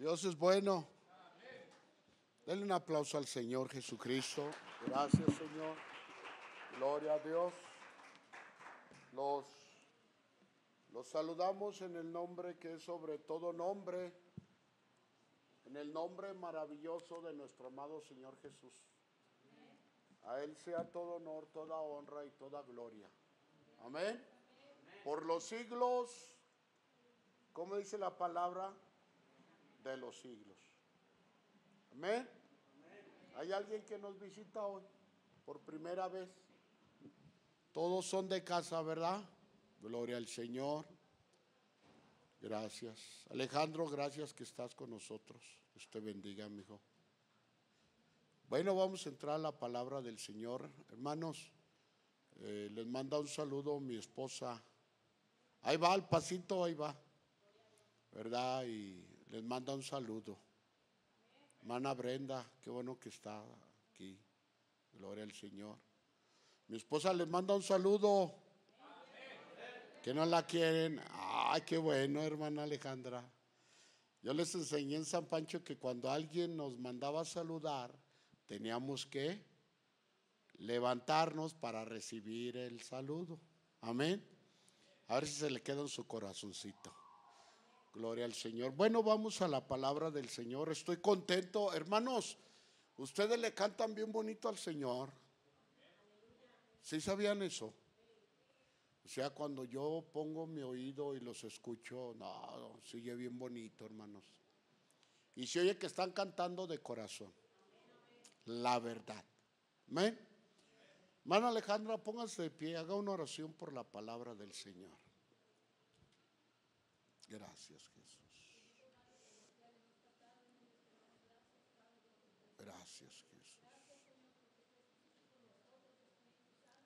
Dios es bueno. Denle un aplauso al Señor Jesucristo. Gracias, Señor. Gloria a Dios. Los saludamos en el nombre que es sobre todo nombre, en el nombre maravilloso de nuestro amado Señor Jesús. A Él sea todo honor, toda honra y toda gloria. Amén. Por los siglos, ¿cómo dice la palabra? De los siglos. Amén. ¿Hay alguien que nos visita hoy por primera vez? Todos son de casa, ¿verdad? Gloria al Señor. Gracias. Alejandro, gracias que estás con nosotros. Dios te bendiga, mi hijo. Bueno, vamos a entrar a la palabra del Señor. Hermanos, les manda un saludo mi esposa. Ahí va, al pasito, ahí va. ¿Verdad? Y les manda un saludo. Hermana Brenda, qué bueno que está aquí. Gloria al Señor. Mi esposa les manda un saludo. Que no la quieren. Ay, qué bueno, hermana Alejandra. Yo les enseñé en San Pancho que cuando alguien nos mandaba a saludar, teníamos que levantarnos para recibir el saludo. Amén. A ver si se le queda en su corazoncito. Gloria al Señor. Bueno, vamos a la palabra del Señor. Estoy contento. Hermanos, ustedes le cantan bien bonito al Señor. ¿Sí sabían eso? O sea, cuando yo pongo mi oído y los escucho, no, sigue bien bonito, hermanos. Y se oye que están cantando de corazón. La verdad. Amén. Hermana Alejandra, póngase de pie, haga una oración por la palabra del Señor. Gracias, Jesús. Gracias, Jesús.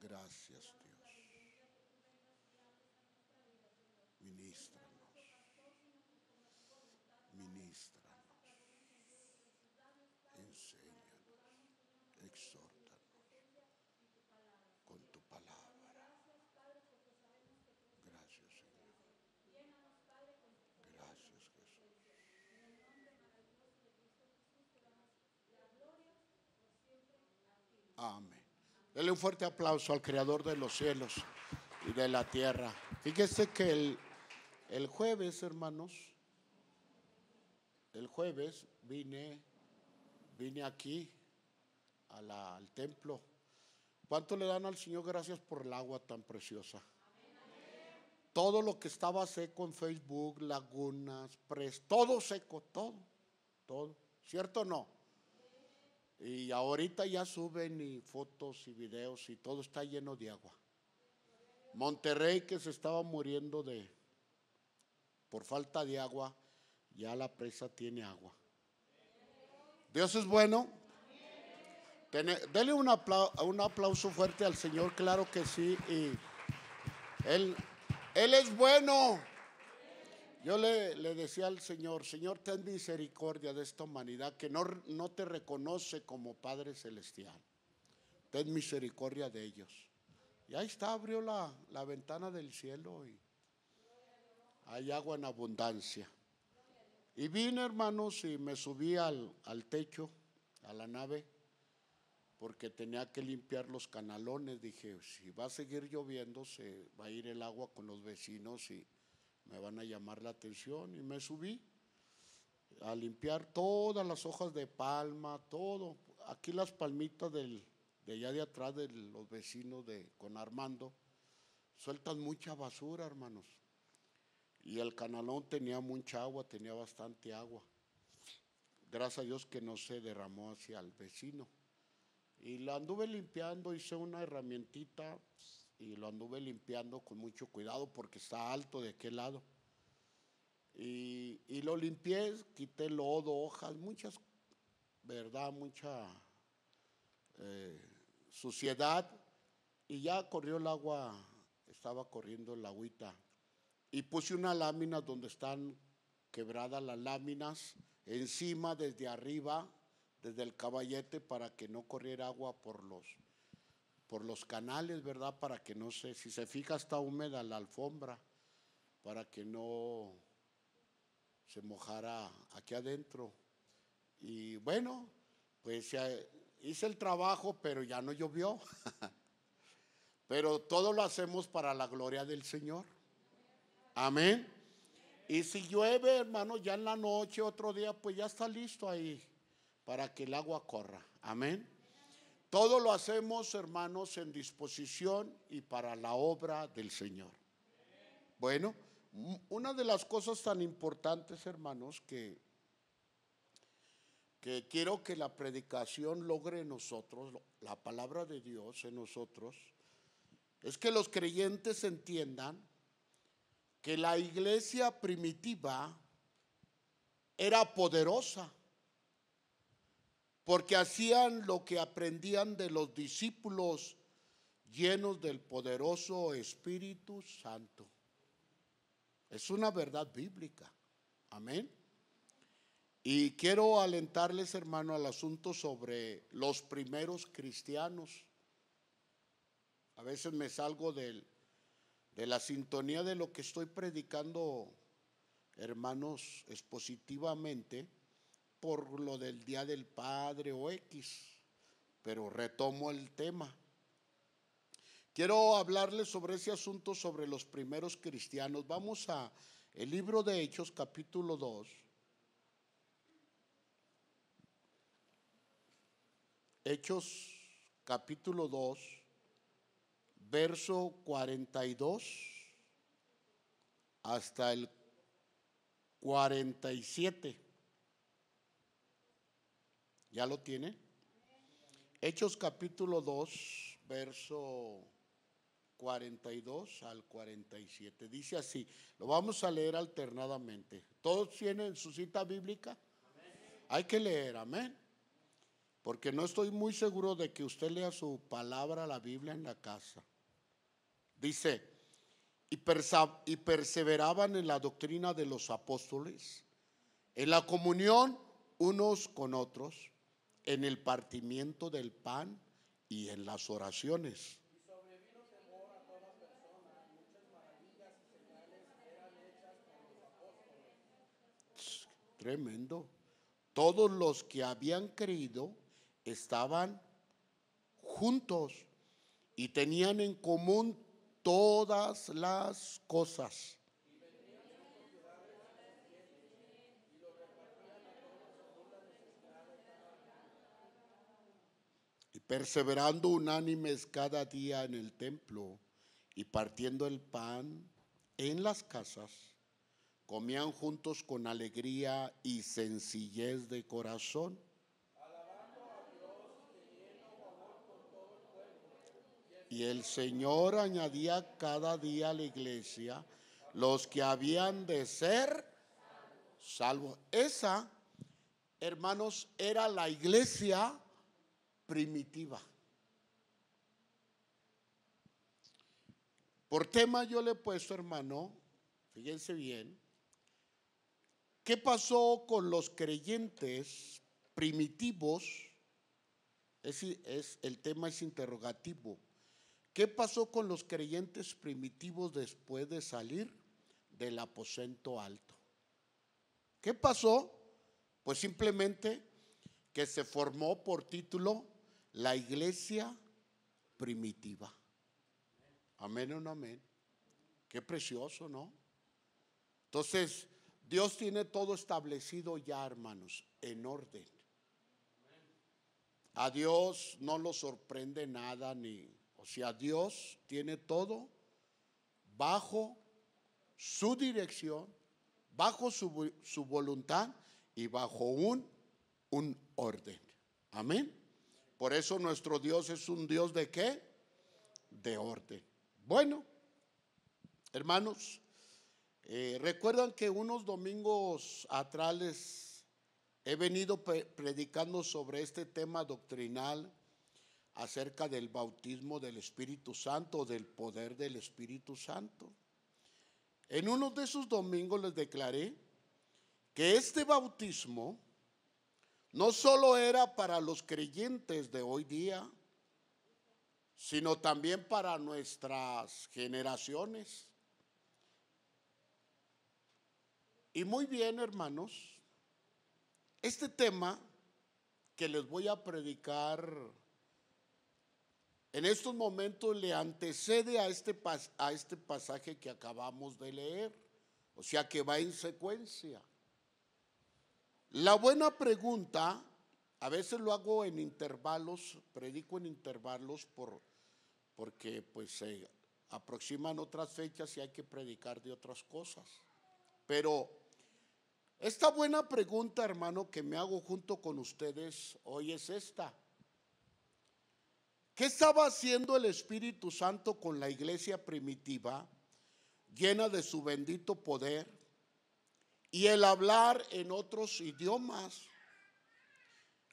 Gracias, Dios. Ministranos. Ministranos. Enséñanos. Exhórtanos con tu palabra. Gracias, Señor. Gracias, Jesús. Amén. Dele un fuerte aplauso al Creador de los cielos y de la tierra. Fíjese que el jueves, hermanos, el jueves vine aquí al templo. ¿Cuánto le dan al Señor gracias por el agua tan preciosa? Todo lo que estaba seco en Facebook, lagunas, todo seco, todo. ¿Cierto o no? Y ahorita ya suben y fotos y videos y todo está lleno de agua. Monterrey, que se estaba muriendo por falta de agua, ya la presa tiene agua. Dios es bueno. Dele un aplauso fuerte al Señor, claro que sí. Y Él es bueno. Yo le decía al Señor, Señor, ten misericordia de esta humanidad que no te reconoce como Padre Celestial. Ten misericordia de ellos. Y ahí está, abrió la ventana del cielo y hay agua en abundancia. Y vine, hermanos, y me subí al techo, a la nave, porque tenía que limpiar los canalones. Dije, si va a seguir lloviendo, se va a ir el agua con los vecinos y me van a llamar la atención. Y me subí a limpiar todas las hojas de palma, todo. Aquí las palmitas de allá de atrás de los vecinos con Armando, sueltan mucha basura, hermanos. Y el canalón tenía mucha agua, tenía bastante agua. Gracias a Dios que no se derramó hacia el vecino. Y lo anduve limpiando, hice una herramientita y lo anduve limpiando con mucho cuidado porque está alto de aquel lado. Y lo limpié, quité lodo, hojas, muchas, verdad, mucha suciedad. Y ya corrió el agua, estaba corriendo el agüita. Y puse una lámina donde están quebradas las láminas, encima, desde arriba, desde el caballete, para que no corriera agua por los canales, ¿verdad? Para que no si se fija está húmeda la alfombra, para que no se mojara aquí adentro. Y bueno, pues hice el trabajo, pero ya no llovió. Pero todo lo hacemos para la gloria del Señor. Amén. Y si llueve, hermano, ya en la noche, otro día, pues ya está listo ahí para que el agua corra. Amén. Todo lo hacemos, hermanos, en disposición y para la obra del Señor. Bueno, una de las cosas tan importantes, hermanos, que quiero que la predicación logre en nosotros, la palabra de Dios en nosotros, es que los creyentes entiendan que la iglesia primitiva era poderosa, porque hacían lo que aprendían de los discípulos llenos del poderoso Espíritu Santo. Es una verdad bíblica. Amén. Y quiero alentarles, hermano, al asunto sobre los primeros cristianos. A veces me salgo de la sintonía de lo que estoy predicando, hermanos, expositivamente, por lo del Día del Padre o X, pero retomo el tema. Quiero hablarles sobre ese asunto, sobre los primeros cristianos. Vamos a el libro de Hechos, capítulo 2. Hechos, capítulo 2, verso 42 hasta el 47. ¿Ya lo tiene? Hechos capítulo 2, verso 42 al 47. Dice así, lo vamos a leer alternadamente. ¿Todos tienen su cita bíblica? Amén. Hay que leer, amén. Porque no estoy muy seguro de que usted lea su palabra, la Biblia, en la casa. Dice, y perseveraban en la doctrina de los apóstoles, en la comunión unos con otros, en el partimiento del pan y en las oraciones. Y sobrevino temor a toda persona, muchas maravillas y señales eran hechas por los apóstoles. Tremendo. Todos los que habían creído estaban juntos y tenían en común todas las cosas. Y perseverando unánimes cada día en el templo y partiendo el pan en las casas, comían juntos con alegría y sencillez de corazón, y el Señor añadía cada día a la iglesia los que habían de ser salvos. Esa, hermanos, era la iglesia primitiva. Por tema yo le he puesto, hermano, fíjense bien, ¿qué pasó con los creyentes primitivos? El tema es interrogativo. ¿Qué pasó con los creyentes primitivos después de salir del aposento alto? ¿Qué pasó? Pues simplemente que se formó por título la iglesia primitiva. Amén o no amén. Qué precioso, ¿no? Entonces, Dios tiene todo establecido ya, hermanos, en orden. A Dios no lo sorprende nada o sea, Dios tiene todo bajo su dirección, bajo su voluntad y bajo un orden. Amén. Por eso nuestro Dios es un Dios ¿de qué? De orden. Bueno, hermanos, recuerdan que unos domingos atrás les he venido predicando sobre este tema doctrinal acerca del bautismo del Espíritu Santo, del poder del Espíritu Santo. En uno de esos domingos les declaré que este bautismo no solo era para los creyentes de hoy día, sino también para nuestras generaciones. Y muy bien, hermanos, este tema que les voy a predicar en estos momentos le antecede a este pasaje que acabamos de leer, o sea que va en secuencia. La buena pregunta, a veces lo hago en intervalos, predico en intervalos porque pues se aproximan otras fechas y hay que predicar de otras cosas. Pero esta buena pregunta, hermano, que me hago junto con ustedes hoy es esta. ¿Qué estaba haciendo el Espíritu Santo con la iglesia primitiva, llena de su bendito poder, y el hablar en otros idiomas?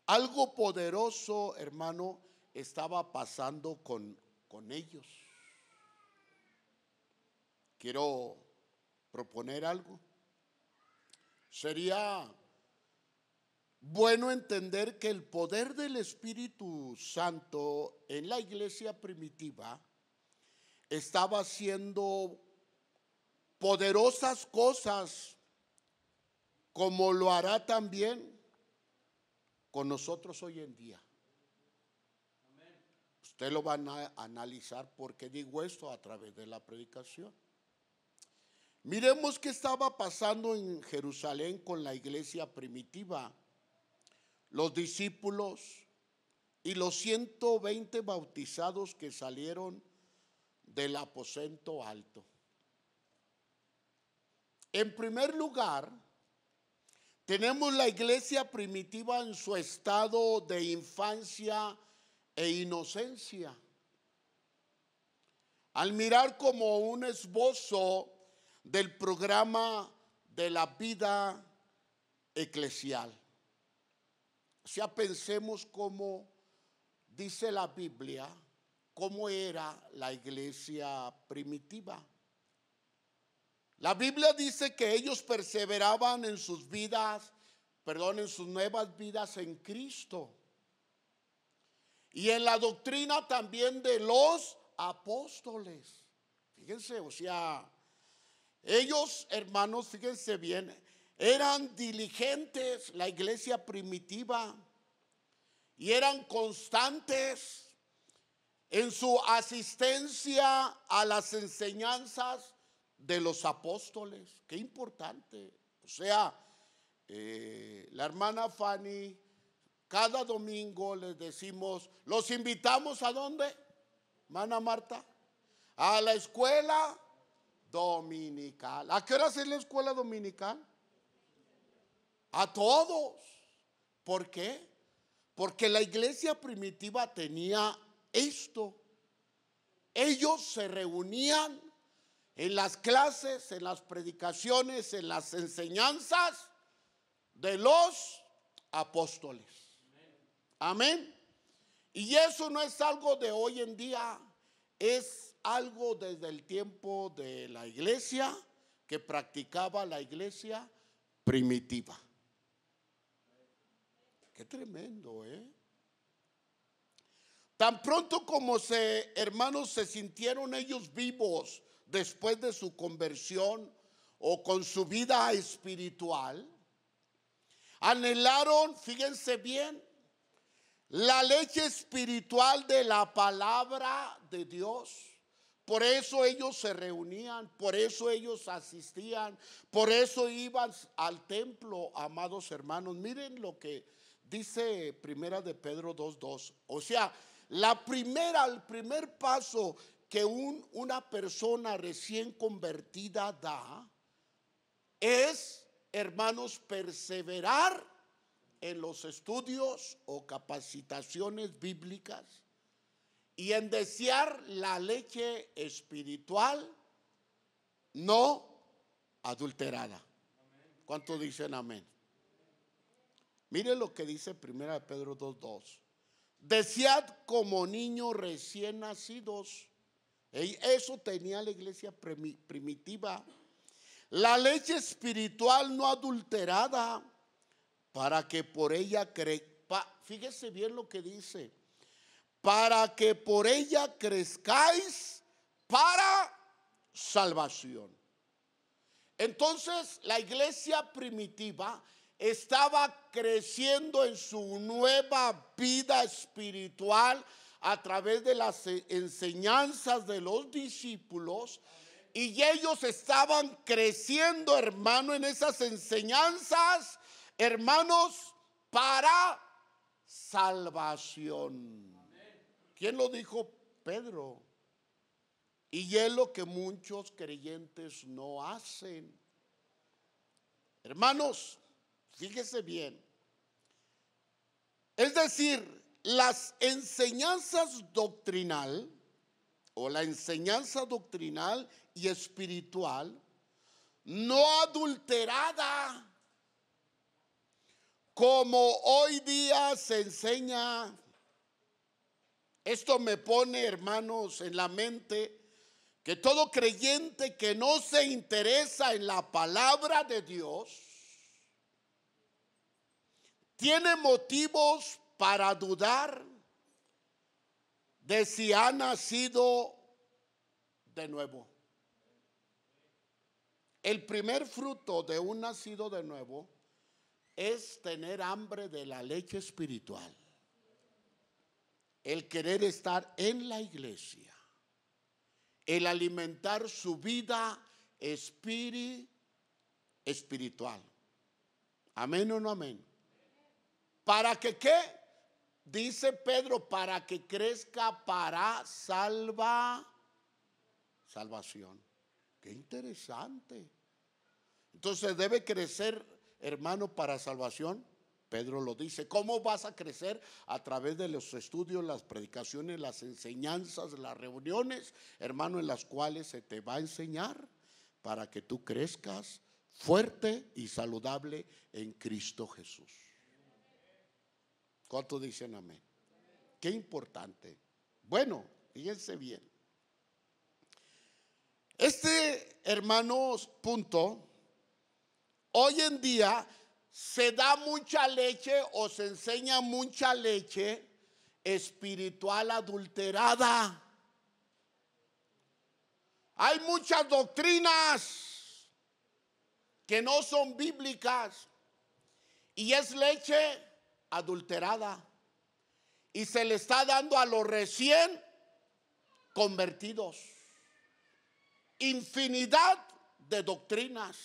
Algo poderoso, hermano, estaba pasando con ellos. Quiero proponer algo. Sería bueno entender que el poder del Espíritu Santo en la iglesia primitiva estaba haciendo poderosas cosas, como lo hará también con nosotros hoy en día. Usted lo va a analizar porque digo esto a través de la predicación. Miremos qué estaba pasando en Jerusalén con la iglesia primitiva, los discípulos y los 120 bautizados que salieron del aposento alto. En primer lugar, tenemos la iglesia primitiva en su estado de infancia e inocencia. Al mirar como un esbozo del programa de la vida eclesial. O sea, pensemos cómo dice la Biblia, cómo era la iglesia primitiva. La Biblia dice que ellos perseveraban en sus vidas, en sus nuevas vidas en Cristo. Y en la doctrina también de los apóstoles. Fíjense, o sea, ellos, hermanos, fíjense bien, eran diligentes, la iglesia primitiva, y eran constantes en su asistencia a las enseñanzas de los apóstoles. Qué importante. O sea, la hermana Fanny, cada domingo les decimos, los invitamos ¿a dónde, hermana Marta? A la escuela dominical. ¿A qué hora es la escuela dominical? A todos. ¿Por qué? Porque la iglesia primitiva tenía esto. Ellos se reunían en las clases, en las predicaciones, en las enseñanzas de los apóstoles. Amén. Y eso no es algo de hoy en día, es algo desde el tiempo de la iglesia que practicaba la iglesia primitiva. Qué tremendo, Tan pronto como hermanos, se sintieron ellos vivos después de su conversión o con su vida espiritual, anhelaron, fíjense bien, la leche espiritual de la palabra de Dios. Por eso ellos se reunían, por eso ellos asistían, por eso iban al templo, amados hermanos. Miren lo que dice Primera de Pedro 2:2. O sea, el primer paso que una persona recién convertida da es, hermanos, perseverar en los estudios o capacitaciones bíblicas y en desear la leche espiritual no adulterada. ¿Cuántos dicen amén? Mire lo que dice Primera de Pedro 2:2. Desead como niños recién nacidos. Eso tenía la iglesia primitiva. La leche espiritual no adulterada, para que por ella fíjese bien lo que dice, para que por ella crezcáis para salvación. Entonces la iglesia primitiva estaba creciendo en su nueva vida espiritual a través de las enseñanzas de los discípulos, y ellos estaban creciendo, hermano, en esas enseñanzas, hermanos, para salvación. ¿Quién lo dijo? Pedro. Y es lo que muchos creyentes no hacen. Hermanos, fíjese bien. Es decir, las enseñanzas doctrinal o la enseñanza doctrinal y espiritual no adulterada, como hoy día se enseña. Esto me pone, hermanos, en la mente que todo creyente que no se interesa en la palabra de Dios tiene motivos para dudar de si ha nacido de nuevo. El primer fruto de un nacido de nuevo es tener hambre de la leche espiritual, el querer estar en la iglesia, el alimentar su vida espiritual. ¿Amén o no amén? ¿Para que qué? Dice Pedro, para que crezca para salvación. Qué interesante. Entonces debe crecer, hermano, para salvación. Pedro lo dice. ¿Cómo vas a crecer? A través de los estudios, las predicaciones, las enseñanzas, las reuniones, hermano, en las cuales se te va a enseñar para que tú crezcas fuerte y saludable en Cristo Jesús. ¿Cuántos dicen amén? Qué importante. Bueno, fíjense bien. Hermanos, punto, hoy en día se da mucha leche o se enseña mucha leche espiritual adulterada. Hay muchas doctrinas que no son bíblicas y es leche adulterada, y se le está dando a los recién convertidos. Infinidad de doctrinas.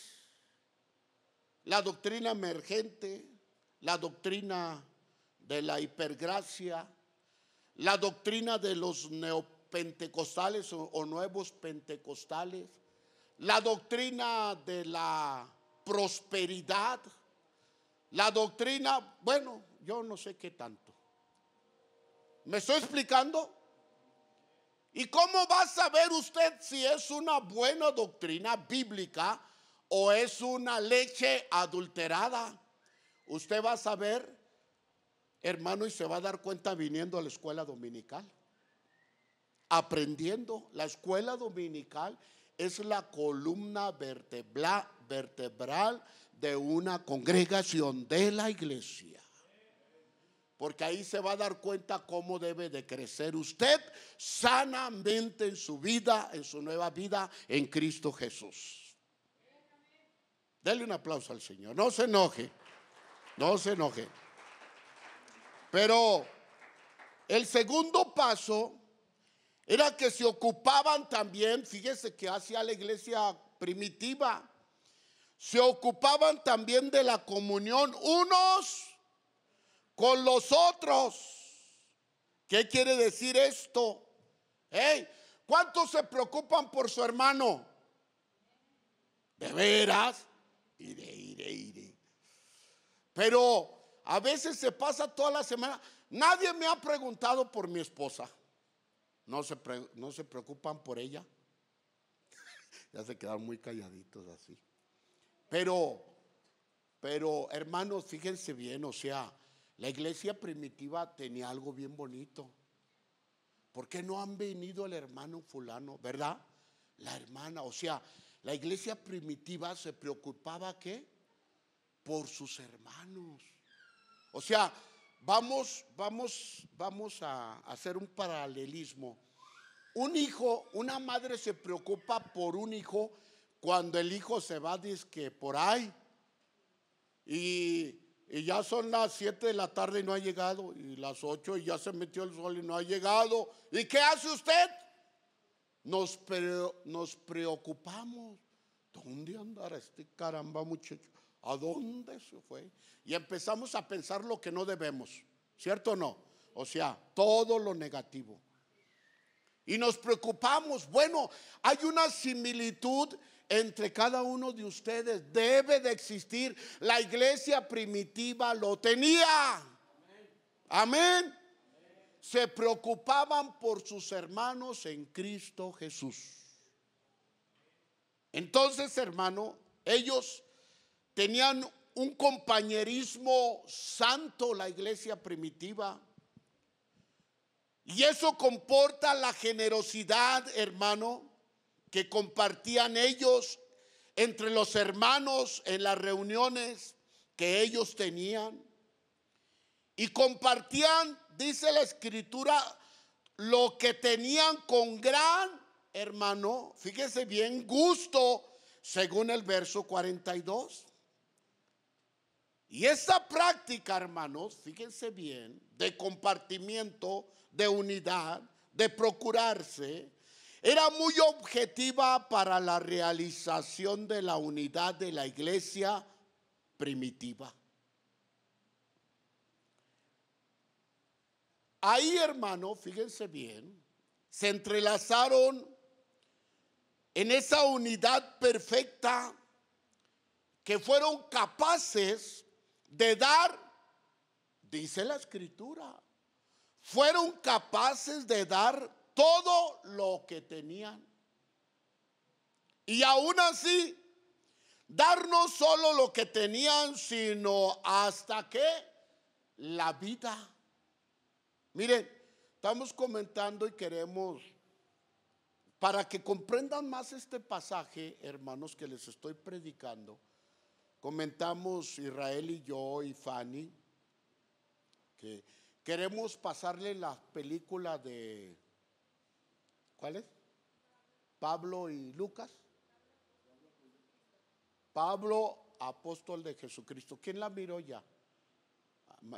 La doctrina emergente, la doctrina de la hipergracia, la doctrina de los neopentecostales o nuevos pentecostales, la doctrina de la prosperidad, la doctrina, bueno, yo no sé qué tanto. ¿Me estoy explicando? ¿Y cómo va a saber usted si es una buena doctrina bíblica o es una leche adulterada? Usted va a saber, hermano, y se va a dar cuenta viniendo a la escuela dominical, aprendiendo. La escuela dominical es la columna vertebral de una congregación de la iglesia, porque ahí se va a dar cuenta cómo debe de crecer usted sanamente en su vida, en su nueva vida en Cristo Jesús. Dele un aplauso al Señor. No se enoje, no se enoje. Pero el segundo paso era que se ocupaban también, fíjese que hacía la iglesia primitiva, se ocupaban también de la comunión unos con los otros. ¿Qué quiere decir esto? ¿Cuántos se preocupan por su hermano? ¿De veras? Iré. Pero a veces se pasa toda la semana. Nadie me ha preguntado por mi esposa. No se preocupan por ella. Ya se quedan muy calladitos así. Pero hermanos, fíjense bien, o sea, la iglesia primitiva tenía algo bien bonito. ¿Por qué no han venido el hermano fulano, verdad? La hermana, o sea, la iglesia primitiva se preocupaba ¿qué? Por sus hermanos. O sea, vamos a hacer un paralelismo. Un hijo, una madre se preocupa por un hijo cuando el hijo se va, dizque por ahí, y ya son las 7 de la tarde y no ha llegado, y las 8 y ya se metió el sol y no ha llegado. ¿Y qué hace usted? Nos preocupamos. ¿Dónde andará este caramba muchacho? ¿A dónde se fue? Y empezamos a pensar lo que no debemos, ¿cierto o no? O sea, todo lo negativo. Y nos preocupamos. Bueno, hay una similitud entre cada uno de ustedes. Debe de existir. La iglesia primitiva lo tenía. Amén. Se preocupaban por sus hermanos en Cristo Jesús. Entonces, hermano, ellos tenían un compañerismo santo, la iglesia primitiva. Y eso comporta la generosidad, hermano, que compartían ellos entre los hermanos en las reuniones que ellos tenían. Y compartían, dice la escritura, lo que tenían con gran, hermano, fíjese bien, gusto, según el verso 42. Y esa práctica, hermanos, fíjense bien, de compartimiento, de unidad, de procurarse, era muy objetiva para la realización de la unidad de la iglesia primitiva. Ahí, hermano, fíjense bien, se entrelazaron en esa unidad perfecta que fueron capaces de dar, dice la escritura, fueron capaces de dar todo lo que tenían. Y aún así, dar no solo lo que tenían, sino hasta que la vida. Miren, estamos comentando y queremos, para que comprendan más este pasaje, hermanos, que les estoy predicando, comentamos Israel y yo y Fanny, que queremos pasarle la película de, ¿cuál es? Pablo y Lucas. Pablo, apóstol de Jesucristo. ¿Quién la miró ya?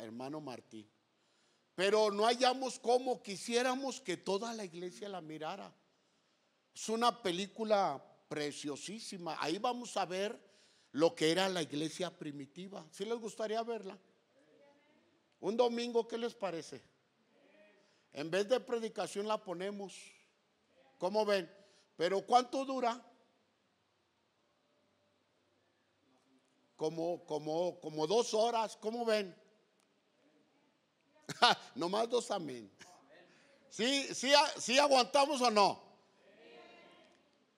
Hermano Martín. Pero no hallamos cómo, quisiéramos que toda la iglesia la mirara. Es una película preciosísima. Ahí vamos a ver lo que era la iglesia primitiva. ¿Sí les gustaría verla? Un domingo, ¿qué les parece? En vez de predicación la ponemos. ¿Cómo ven? Pero ¿cuánto dura? Como 2 horas. ¿Cómo ven? Nomás 2 amén. ¿Sí aguantamos o no?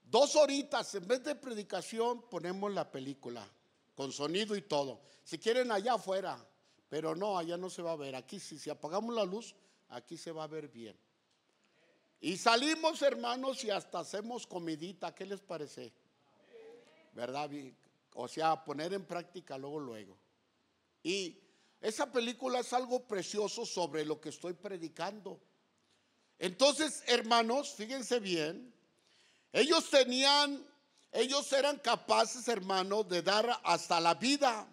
2 horitas, en vez de predicación ponemos la película con sonido y todo. Si quieren allá afuera, pero no, allá no se va a ver. Aquí sí, si apagamos la luz, aquí se va a ver bien. Y salimos, hermanos, y hasta hacemos comidita. ¿Qué les parece? ¿Verdad? O sea, poner en práctica luego. Y esa película es algo precioso sobre lo que estoy predicando. Entonces, hermanos, fíjense bien. Ellos eran capaces, hermanos, de dar hasta la vida.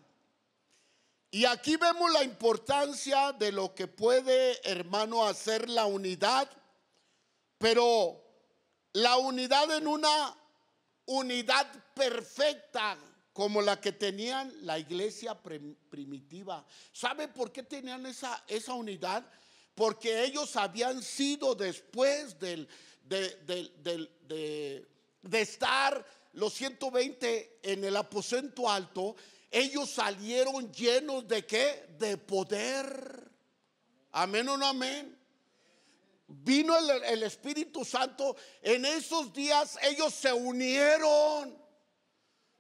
Y aquí vemos la importancia de lo que puede, hermano, hacer la unidad. Pero la unidad en una unidad perfecta como la que tenían la iglesia primitiva. ¿Sabe por qué tenían esa unidad? Porque ellos habían sido después de estar los 120 en el aposento alto, ellos salieron llenos de ¿qué? De poder. Amén o no amén. Vino el Espíritu Santo. En esos días ellos se unieron,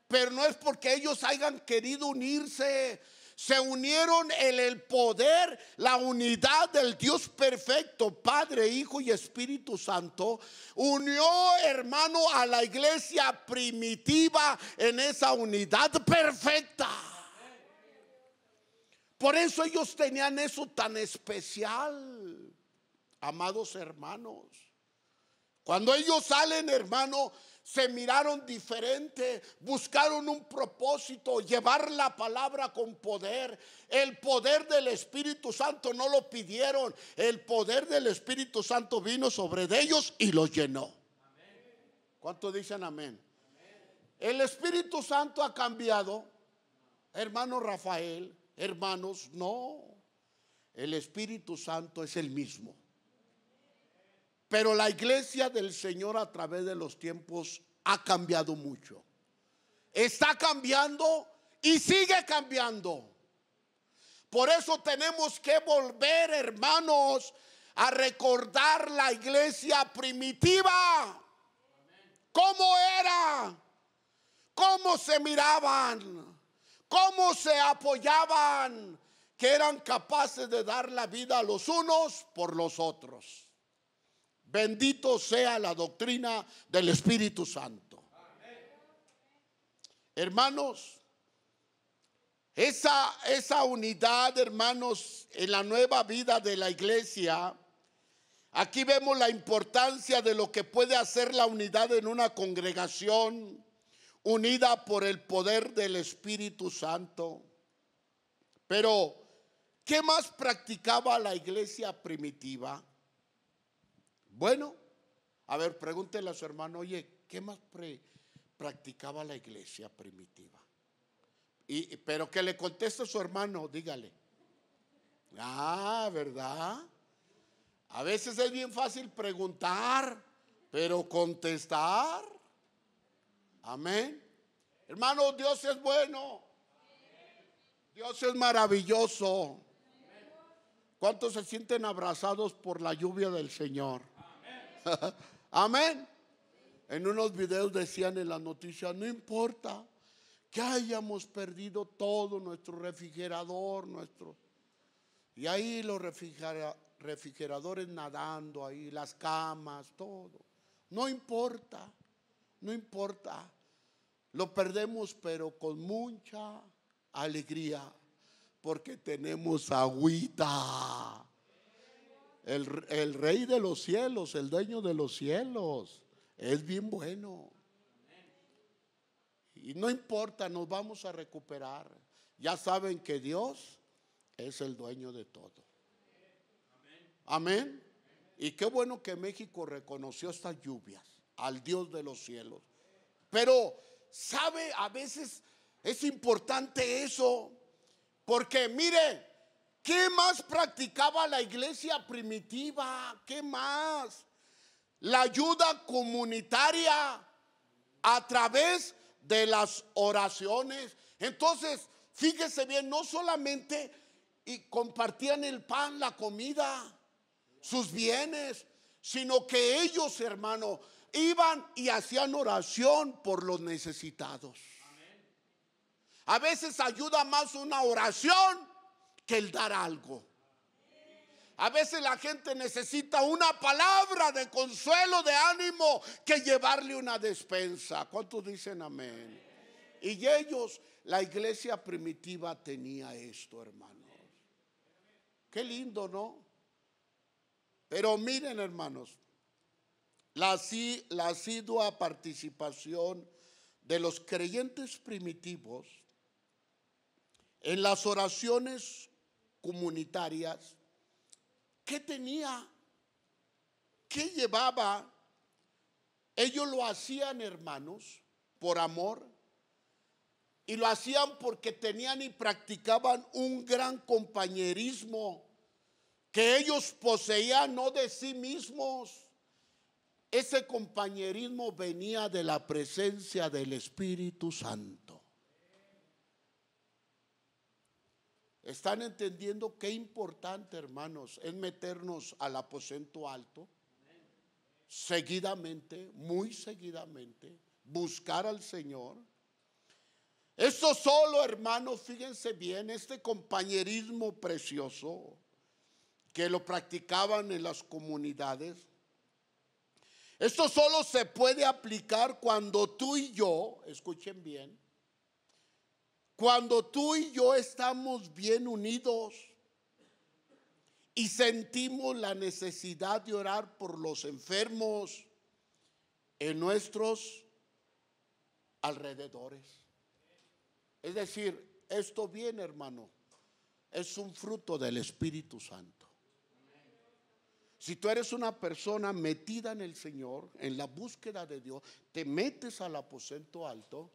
pero no es porque ellos hayan querido unirse. Se unieron en el poder, la unidad del Dios perfecto, Padre, Hijo y Espíritu Santo. Unió, hermano, a la iglesia primitiva en esa unidad perfecta. Por eso ellos tenían eso tan especial, amados hermanos. Cuando ellos salen, hermano, se miraron diferente, buscaron un propósito, llevar la palabra con poder. El poder del Espíritu Santo no lo pidieron, el poder del Espíritu Santo vino sobre ellos y los llenó. ¿Cuántos dicen amén? El Espíritu Santo ha cambiado, hermano Rafael, hermanos, no. El Espíritu Santo es el mismo. Pero la iglesia del Señor a través de los tiempos ha cambiado mucho. Está cambiando y sigue cambiando. Por eso tenemos que volver, hermanos, a recordar la iglesia primitiva. ¿Cómo era? ¿Cómo se miraban? ¿Cómo se apoyaban? Que eran capaces de dar la vida a los unos por los otros. Bendito sea la doctrina del Espíritu Santo. Hermanos, esa unidad, hermanos, en la nueva vida de la iglesia, aquí vemos la importancia de lo que puede hacer la unidad en una congregación unida por el poder del Espíritu Santo. Pero, ¿qué más practicaba la iglesia primitiva? Bueno, a ver, pregúntele a su hermano, oye, ¿qué más practicaba la iglesia primitiva? Pero que le conteste a su hermano, dígale. Ah, ¿verdad? A veces es bien fácil preguntar, pero contestar. Amén. Hermano, Dios es bueno. Dios es maravilloso. ¿Cuántos se sienten abrazados por la lluvia del Señor? Amén. En unos videos decían en las noticias, no importa que hayamos perdido todo nuestro refrigerador, y ahí los refrigeradores nadando ahí, las camas, todo. No importa, no importa. Lo perdemos, pero con mucha alegría, porque tenemos agüita. El rey de los cielos, el dueño de los cielos, es bien bueno. Y no importa, nos vamos a recuperar. Ya saben que Dios es el dueño de todo. Amén. Y qué bueno que México reconoció estas lluvias al Dios de los cielos. Pero, ¿sabe? A veces es importante eso, porque mire, ¿qué más practicaba la iglesia primitiva? ¿Qué más? La ayuda comunitaria a través de las oraciones. Entonces, fíjese bien, no solamente compartían el pan, la comida, sus bienes, sino que ellos, hermano, iban y hacían oración por los necesitados. A veces ayuda más una oración que el dar algo. A veces la gente necesita una palabra de consuelo, de ánimo, que llevarle una despensa. ¿Cuántos dicen amén? Y ellos, la iglesia primitiva tenía esto, hermanos. Qué lindo, ¿no? Pero miren, hermanos, la asidua participación de los creyentes primitivos en las oraciones comunitarias, ¿qué tenía? ¿Qué llevaba? Ellos lo hacían, hermanos, por amor, y lo hacían porque tenían y practicaban un gran compañerismo que ellos poseían, no de sí mismos. Ese compañerismo venía de la presencia del Espíritu Santo. ¿Están entendiendo qué importante, hermanos, es meternos al aposento alto? Seguidamente, muy seguidamente, buscar al Señor. Esto solo, hermanos, fíjense bien, este compañerismo precioso que lo practicaban en las comunidades. Esto solo se puede aplicar cuando tú y yo, escuchen bien, cuando tú y yo estamos bien unidos y sentimos la necesidad de orar por los enfermos en nuestros alrededores. Es decir, esto viene, hermano, es un fruto del Espíritu Santo. Si tú eres una persona metida en el Señor, en la búsqueda de Dios, te metes al aposento alto,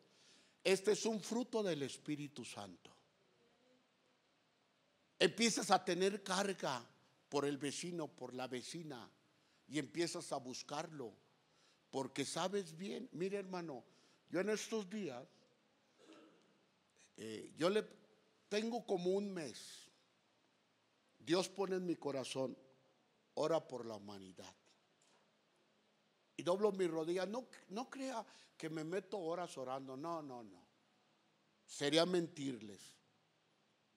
este es un fruto del Espíritu Santo. Empiezas a tener carga por el vecino, por la vecina, y empiezas a buscarlo, porque sabes bien. Mire, hermano, yo en estos días, yo le tengo como un mes. Dios pone en mi corazón: ora por la humanidad. Y doblo mi rodilla. No crea que me meto horas orando. No. Sería mentirles.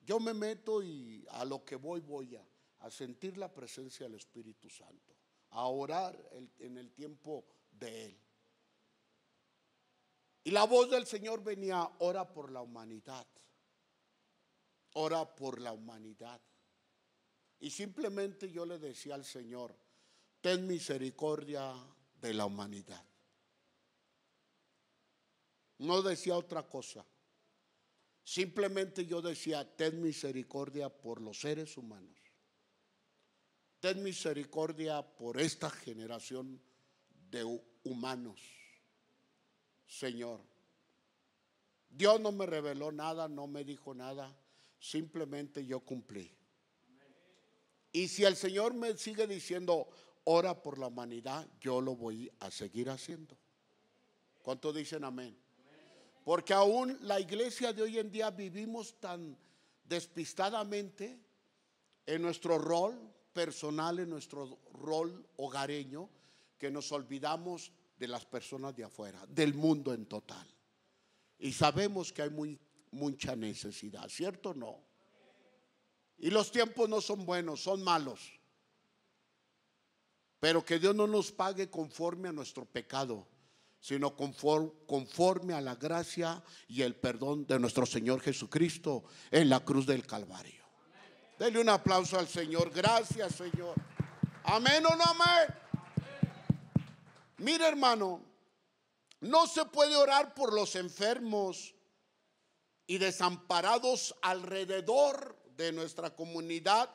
Yo me meto y a lo que voy a sentir la presencia del Espíritu Santo, a orar en el tiempo de Él. Y la voz del Señor venía: ora por la humanidad. Ora por la humanidad. Y simplemente yo le decía al Señor: ten misericordia de la humanidad. No decía otra cosa. Simplemente yo decía: ten misericordia por los seres humanos. Ten misericordia por esta generación de humanos, Señor. Dios no me reveló nada, no me dijo nada. Simplemente yo cumplí. Y si el Señor me sigue diciendo: ora por la humanidad, yo lo voy a seguir haciendo. ¿Cuántos dicen amén? Porque aún la iglesia de hoy en día vivimos tan despistadamente en nuestro rol personal, en nuestro rol hogareño, que nos olvidamos de las personas de afuera, del mundo en total. Y sabemos que hay mucha necesidad, ¿cierto o no? Y los tiempos no son buenos, son malos. Pero que Dios no nos pague conforme a nuestro pecado, sino conforme a la gracia y el perdón de nuestro Señor Jesucristo en la cruz del Calvario. Denle un aplauso al Señor. Gracias, Señor. Amén o no amén. Mire, hermano, no se puede orar por los enfermos y desamparados alrededor de nuestra comunidad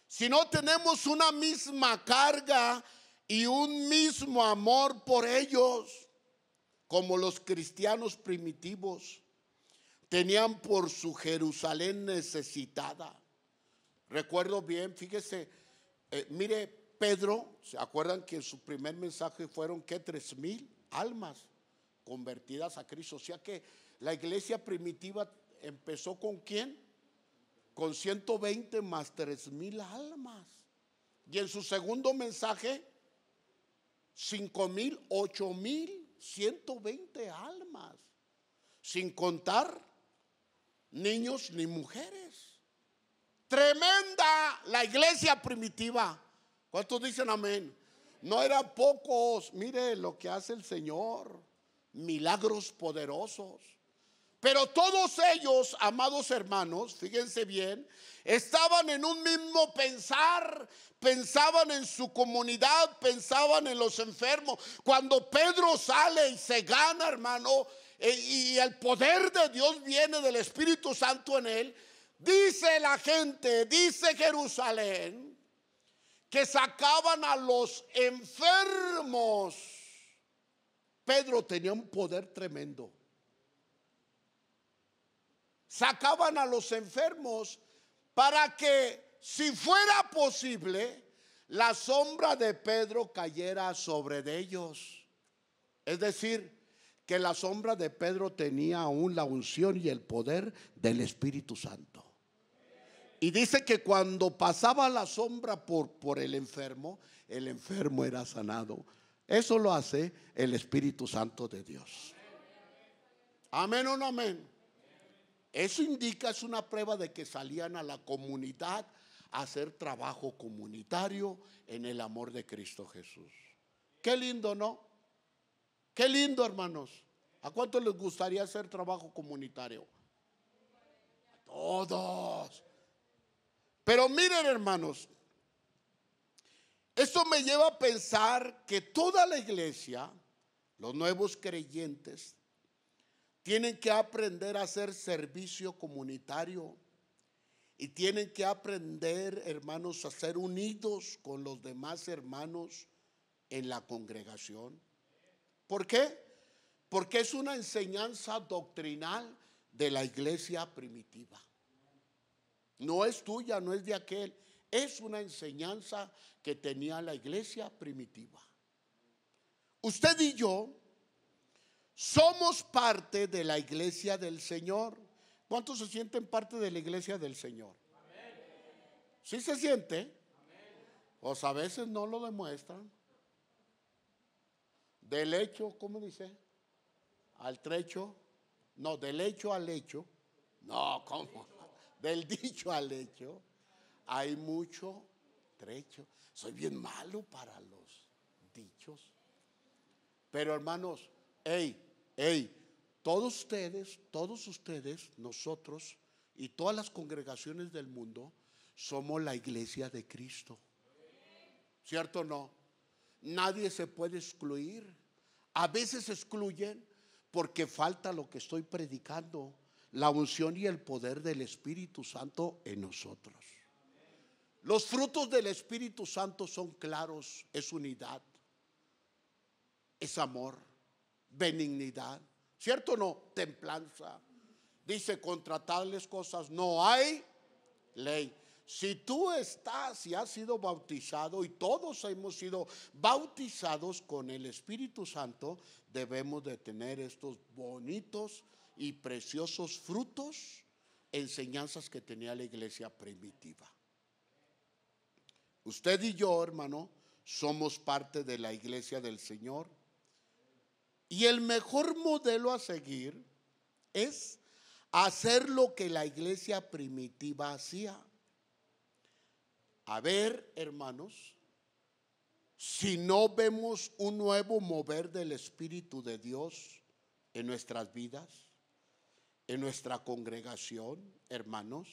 si no tenemos una misma carga y un mismo amor por ellos, como los cristianos primitivos tenían por su Jerusalén necesitada. Recuerdo bien, fíjese, mire, Pedro, ¿se acuerdan que en su primer mensaje fueron ¿qué? 3,000 almas convertidas a Cristo? O sea que la iglesia primitiva empezó ¿con quién? Con 120 más 3,000 almas. Y en su segundo mensaje, 5,000, 8,120 almas, sin contar niños ni mujeres. Tremenda la iglesia primitiva. ¿Cuántos dicen amén? No eran pocos. Mire lo que hace el Señor, milagros poderosos. Pero todos ellos, amados hermanos, fíjense bien, estaban en un mismo pensar, pensaban en su comunidad, pensaban en los enfermos. Cuando Pedro sale y se gana, hermano, y el poder de Dios viene del Espíritu Santo en él, dice la gente, dice Jerusalén, que sacaban a los enfermos. Pedro tenía un poder tremendo. Sacaban a los enfermos para que, si fuera posible, la sombra de Pedro cayera sobre de ellos. Es decir, que la sombra de Pedro tenía aún la unción y el poder del Espíritu Santo. Y dice que cuando pasaba la sombra por el enfermo era sanado. Eso lo hace el Espíritu Santo de Dios. Amén o no amén. Eso indica, es una prueba de que salían a la comunidad a hacer trabajo comunitario en el amor de Cristo Jesús. Qué lindo, ¿no? Qué lindo, hermanos. ¿A cuántos les gustaría hacer trabajo comunitario? A todos. Pero miren, hermanos, esto me lleva a pensar que toda la iglesia, los nuevos creyentes, tienen que aprender a hacer servicio comunitario y tienen que aprender, hermanos, a ser unidos con los demás hermanos en la congregación. ¿Por qué? Porque es una enseñanza doctrinal de la iglesia primitiva. No es tuya, no es de aquel. Es una enseñanza que tenía la iglesia primitiva. Usted y yo somos parte de la iglesia del Señor. ¿Cuántos se sienten parte de la iglesia del Señor? ¿Sí se siente? Pues a veces no lo demuestran. Del hecho, ¿cómo dice? Al trecho. No, del hecho al hecho. No, ¿cómo? Del dicho al hecho. Hay mucho trecho. Soy bien malo para los dichos. Pero hermanos, todos ustedes, nosotros y todas las congregaciones del mundo somos la iglesia de Cristo. ¿Cierto o no? Nadie se puede excluir. A veces excluyen porque falta lo que estoy predicando, la unción y el poder del Espíritu Santo en nosotros. Los frutos del Espíritu Santo son claros: es unidad, es amor, benignidad, ¿cierto o no? Templanza. Dice: contra tales cosas no hay ley. Si tú estás y has sido bautizado, y todos hemos sido bautizados con el Espíritu Santo, debemos de tener estos bonitos y preciosos frutos, enseñanzas que tenía la iglesia primitiva. Usted y yo, hermano, somos parte de la iglesia del Señor. Y el mejor modelo a seguir es hacer lo que la iglesia primitiva hacía. A ver, hermanos, si no vemos un nuevo mover del Espíritu de Dios en nuestras vidas, en nuestra congregación, hermanos,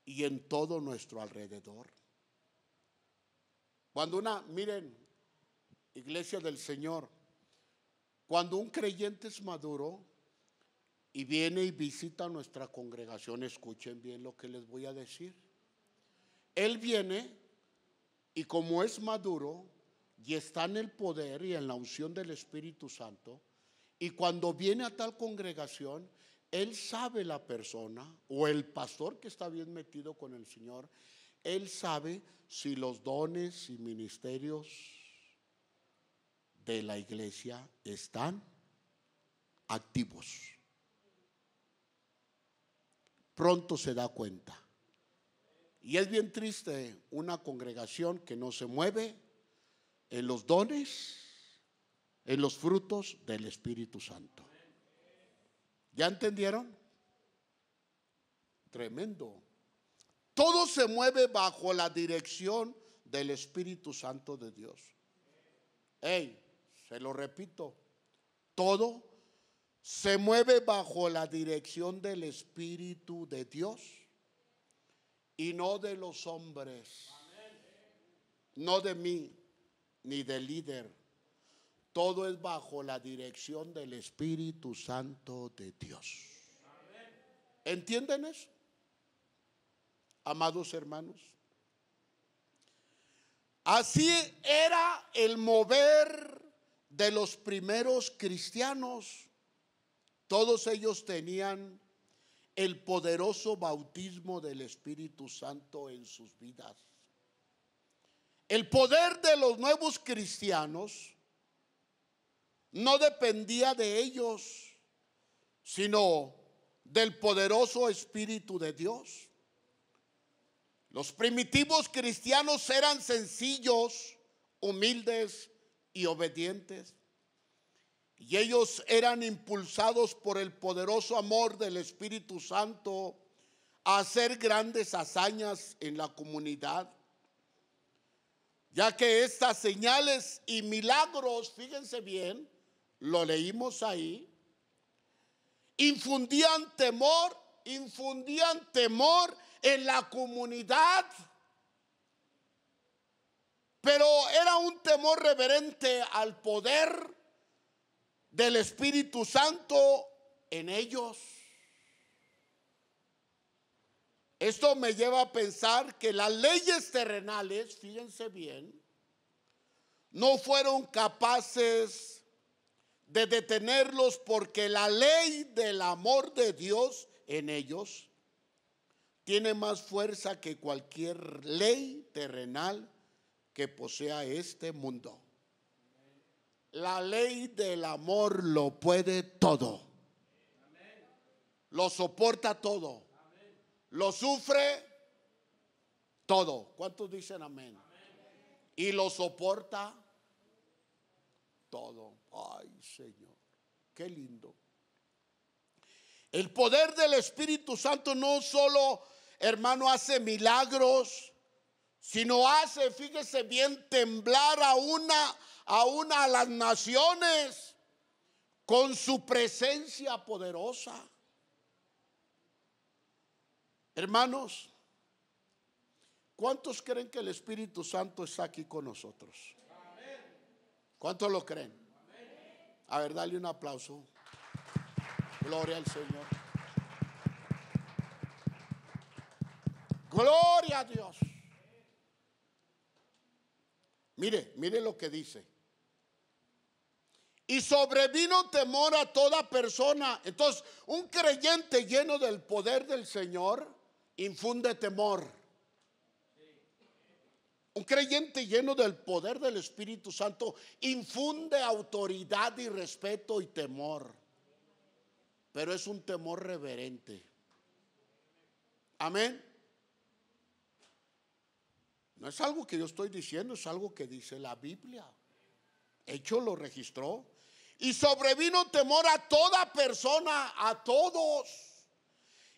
y en todo nuestro alrededor. Miren, iglesia del Señor, cuando un creyente es maduro y viene y visita nuestra congregación, escuchen bien lo que les voy a decir. Él viene y como es maduro y está en el poder y en la unción del Espíritu Santo, y cuando viene a tal congregación, él sabe, la persona o el pastor que está bien metido con el Señor, él sabe si los dones y ministerios de la iglesia están activos. Pronto se da cuenta. Y es bien triste una congregación que no se mueve en los dones, en los frutos del Espíritu Santo. ¿Ya entendieron? Tremendo. Todo se mueve bajo la dirección del Espíritu Santo de Dios. Se lo repito, todo se mueve bajo la dirección del Espíritu de Dios y no de los hombres, no de mí ni del líder. Todo es bajo la dirección del Espíritu Santo de Dios. ¿Entienden eso? Amados hermanos, así era el mover de los primeros cristianos. Todos ellos tenían el poderoso bautismo del Espíritu Santo en sus vidas. El poder de los nuevos cristianos no dependía de ellos, sino del poderoso Espíritu de Dios. Los primitivos cristianos eran sencillos, humildes y obedientes. Y ellos eran impulsados por el poderoso amor del Espíritu Santo a hacer grandes hazañas en la comunidad. Ya que estas señales y milagros, fíjense bien, lo leímos ahí, infundían temor en la comunidad. Pero era un temor reverente al poder del Espíritu Santo en ellos. Esto me lleva a pensar que las leyes terrenales, fíjense bien, no fueron capaces de detenerlos, porque la ley del amor de Dios en ellos tiene más fuerza que cualquier ley terrenal que posea este mundo. La ley del amor lo puede todo, lo soporta todo, lo sufre todo. ¿Cuántos dicen amén? Y lo soporta todo. Ay, Señor, qué lindo. El poder del Espíritu Santo no solo, hermano, hace milagros, sino hace, fíjese bien, temblar a las naciones con su presencia poderosa. Hermanos, ¿cuántos creen que el Espíritu Santo está aquí con nosotros? ¿Cuántos lo creen? A ver, dale un aplauso. Gloria al Señor. Gloria a Dios. Mire lo que dice. Y sobrevino temor a toda persona. Entonces, un creyente lleno del poder del Señor infunde temor. Un creyente lleno del poder del Espíritu Santo infunde autoridad y respeto y temor. Pero es un temor reverente. Amén. No es algo que yo estoy diciendo, es algo que dice la Biblia. Hechos lo registró. Y sobrevino temor a toda persona, a todos.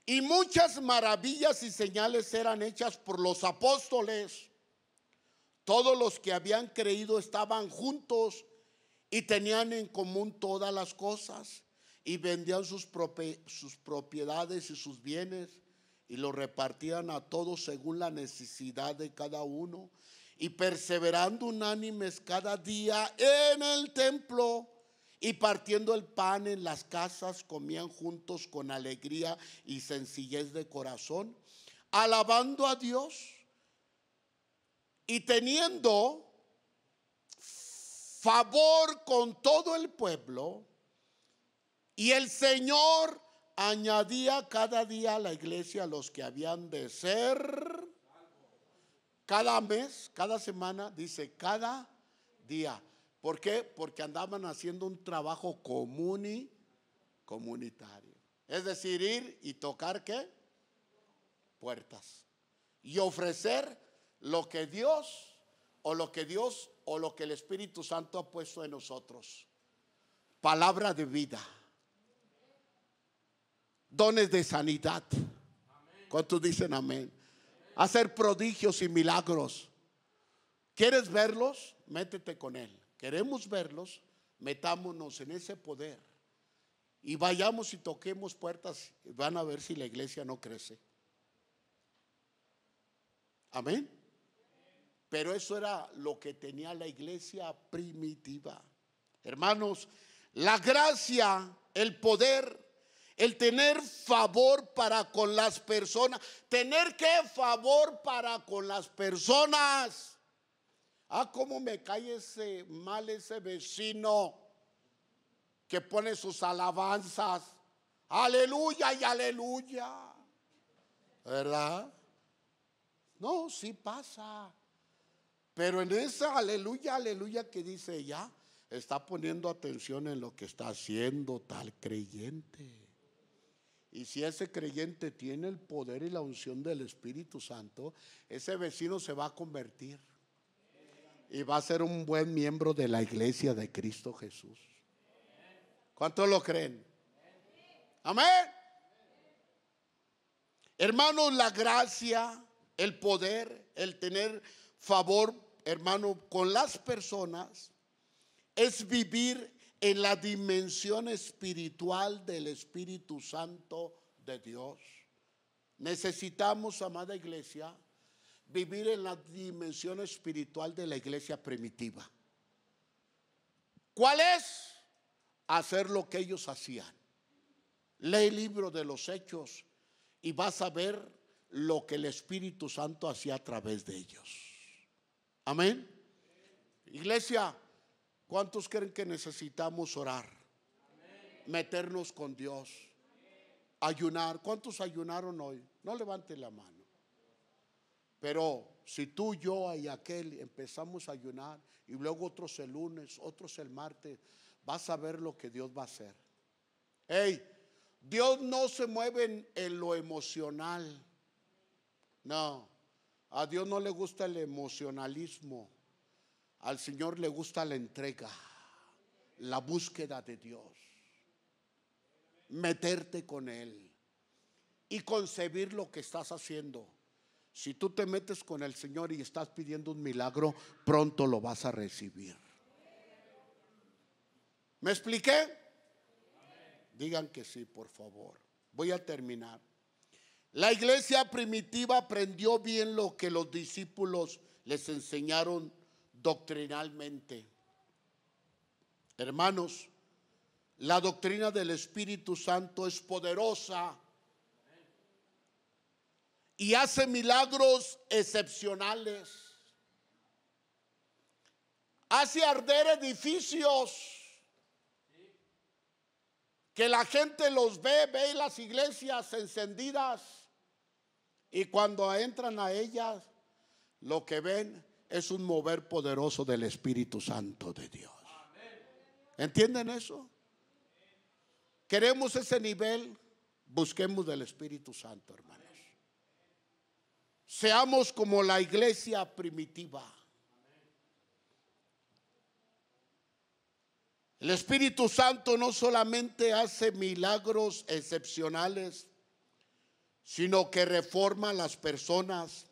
Y muchas maravillas y señales eran hechas por los apóstoles. Todos los que habían creído estaban juntos y tenían en común todas las cosas, y vendían sus propiedades y sus bienes y los repartían a todos según la necesidad de cada uno, y perseverando unánimes cada día en el templo y partiendo el pan en las casas, comían juntos con alegría y sencillez de corazón, alabando a Dios y teniendo favor con todo el pueblo. Y el Señor añadía cada día a la iglesia a los que habían de ser, cada mes, cada semana, dice cada día. ¿Por qué? Porque andaban haciendo un trabajo comunitario. Es decir, ir y tocar ¿qué? Puertas. Y ofrecer lo que Dios o lo que el Espíritu Santo ha puesto en nosotros. Palabra de vida. Dones de sanidad. ¿Cuántos dicen amén? Hacer prodigios y milagros. ¿Quieres verlos? Métete con Él. Queremos verlos, metámonos en ese poder y vayamos y toquemos puertas. Van a ver si la iglesia no crece. Amén. Pero eso era lo que tenía la iglesia primitiva. Hermanos, la gracia, el poder, el tener favor para con las personas. ¿Tener qué? Favor para con las personas. Cómo me cae mal ese vecino que pone sus alabanzas. Aleluya y aleluya. ¿Verdad? No, sí pasa. Pero en esa aleluya, aleluya que dice ella, está poniendo atención en lo que está haciendo tal creyente. Y si ese creyente tiene el poder y la unción del Espíritu Santo, ese vecino se va a convertir y va a ser un buen miembro de la iglesia de Cristo Jesús. ¿Cuántos lo creen? Amén. Hermanos, la gracia, el poder, el tener favor, hermano, con las personas, es vivir en la dimensión espiritual del Espíritu Santo de Dios. Necesitamos, amada iglesia, vivir en la dimensión espiritual de la iglesia primitiva. ¿Cuál es? Hacer lo que ellos hacían. Lee el libro de los Hechos y vas a ver lo que el Espíritu Santo hacía a través de ellos. Amén. Iglesia, ¿cuántos creen que necesitamos orar? Meternos con Dios. Ayunar. ¿Cuántos ayunaron hoy? No levanten la mano. Pero si tú, yo y aquel empezamos a ayunar y luego otros el lunes, otros el martes, vas a ver lo que Dios va a hacer. Hey, Dios no se mueve en lo emocional. No, a Dios no le gusta el emocionalismo. Al Señor le gusta la entrega, la búsqueda de Dios, meterte con Él y concebir lo que estás haciendo. Si tú te metes con el Señor y estás pidiendo un milagro, pronto lo vas a recibir. ¿Me expliqué? Digan que sí, por favor. Voy a terminar. La iglesia primitiva aprendió bien lo que los discípulos les enseñaron doctrinalmente. Hermanos, la doctrina del Espíritu Santo es poderosa y hace milagros excepcionales. Hace arder edificios que la gente los ve las iglesias encendidas, y cuando entran a ellas, lo que ven es un mover poderoso del Espíritu Santo de Dios. ¿Entienden eso? ¿Queremos ese nivel? Busquemos del Espíritu Santo, hermanos. Seamos como la iglesia primitiva. El Espíritu Santo no solamente hace milagros excepcionales, sino que reforma a las personas,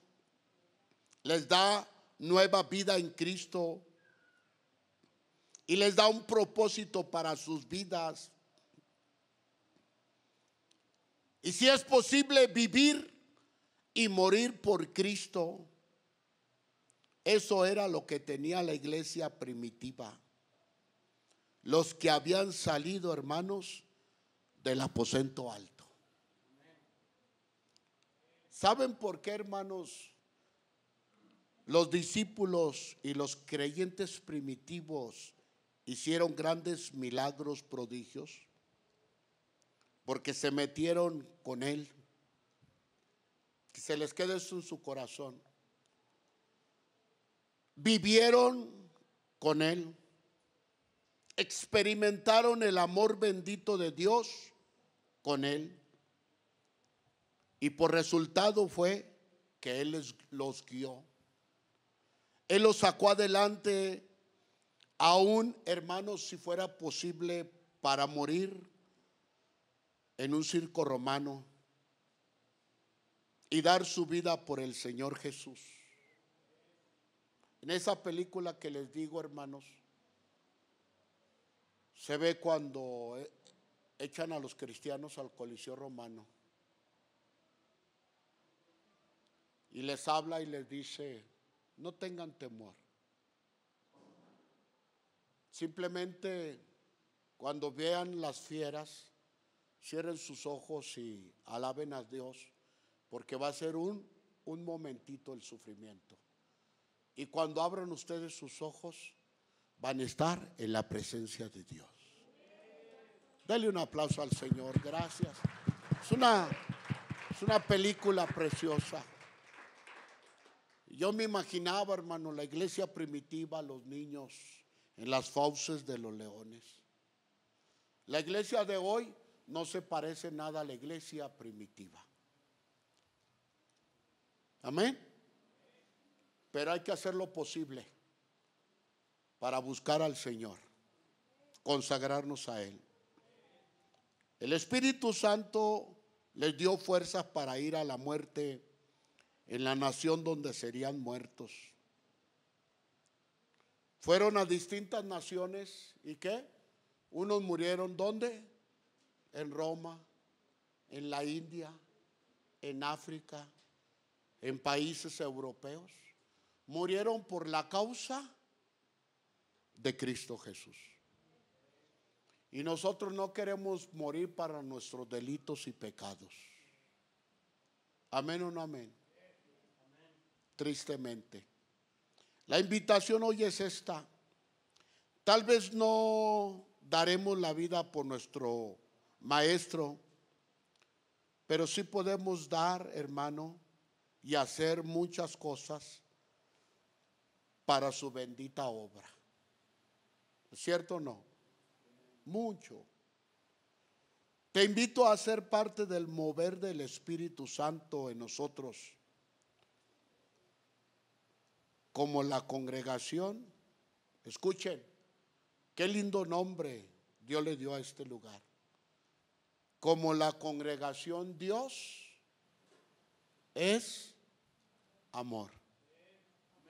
les da nueva vida en Cristo y les da un propósito para sus vidas. Y si es posible vivir y morir por Cristo, eso era lo que tenía la iglesia primitiva. Los que habían salido, hermanos, del aposento alto. ¿Saben por qué, hermanos, los discípulos y los creyentes primitivos hicieron grandes milagros, prodigios? Porque se metieron con Él. Que se les quede eso en su corazón. Vivieron con Él. Experimentaron el amor bendito de Dios con Él. Y por resultado fue que Él los guió. Él los sacó adelante, aún, hermanos, si fuera posible, para morir en un circo romano y dar su vida por el Señor Jesús. En esa película que les digo, hermanos, se ve cuando echan a los cristianos al Coliseo romano y les habla y les dice: no tengan temor. Simplemente cuando vean las fieras, cierren sus ojos y alaben a Dios, porque va a ser un momentito el sufrimiento. Y cuando abran ustedes sus ojos, van a estar en la presencia de Dios. Dale un aplauso al Señor. Gracias. Es una película preciosa. Yo me imaginaba, hermano, la iglesia primitiva, los niños en las fauces de los leones. La iglesia de hoy no se parece nada a la iglesia primitiva. Amén. Pero hay que hacer lo posible para buscar al Señor, consagrarnos a Él. El Espíritu Santo les dio fuerzas para ir a la muerte en la nación donde serían muertos. Fueron a distintas naciones. ¿Y qué? Unos murieron ¿dónde? En Roma, en la India, en África, en países europeos. Murieron por la causa de Cristo Jesús. Y nosotros no queremos morir para nuestros delitos y pecados. Amén o no amén. Tristemente. La invitación hoy es esta. Tal vez no daremos la vida por nuestro maestro, pero sí podemos dar, hermano, y hacer muchas cosas para su bendita obra. ¿Es cierto o no? Mucho. Te invito a ser parte del mover del Espíritu Santo en nosotros, como la congregación. Escuchen, qué lindo nombre Dios le dio a este lugar. Como la congregación, Dios es amor.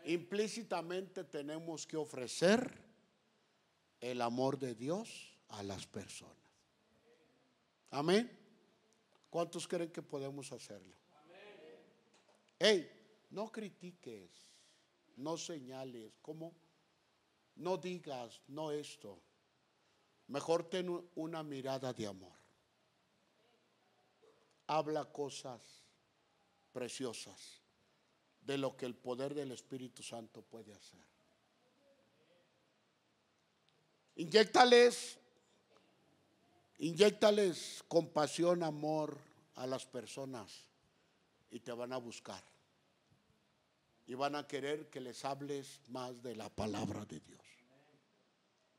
Implícitamente tenemos que ofrecer el amor de Dios a las personas. Amén. ¿Cuántos creen que podemos hacerlo? Hey, no critiques, no señales, ¿cómo? No digas, no esto. Mejor ten una mirada de amor. Habla cosas preciosas de lo que el poder del Espíritu Santo puede hacer. Inyéctales compasión, amor a las personas y te van a buscar. Y van a querer que les hables más de la palabra de Dios.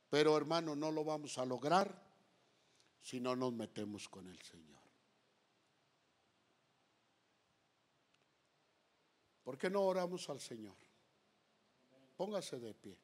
Pero hermano, no lo vamos a lograr si no nos metemos con el Señor. ¿Por qué no oramos al Señor? Póngase de pie.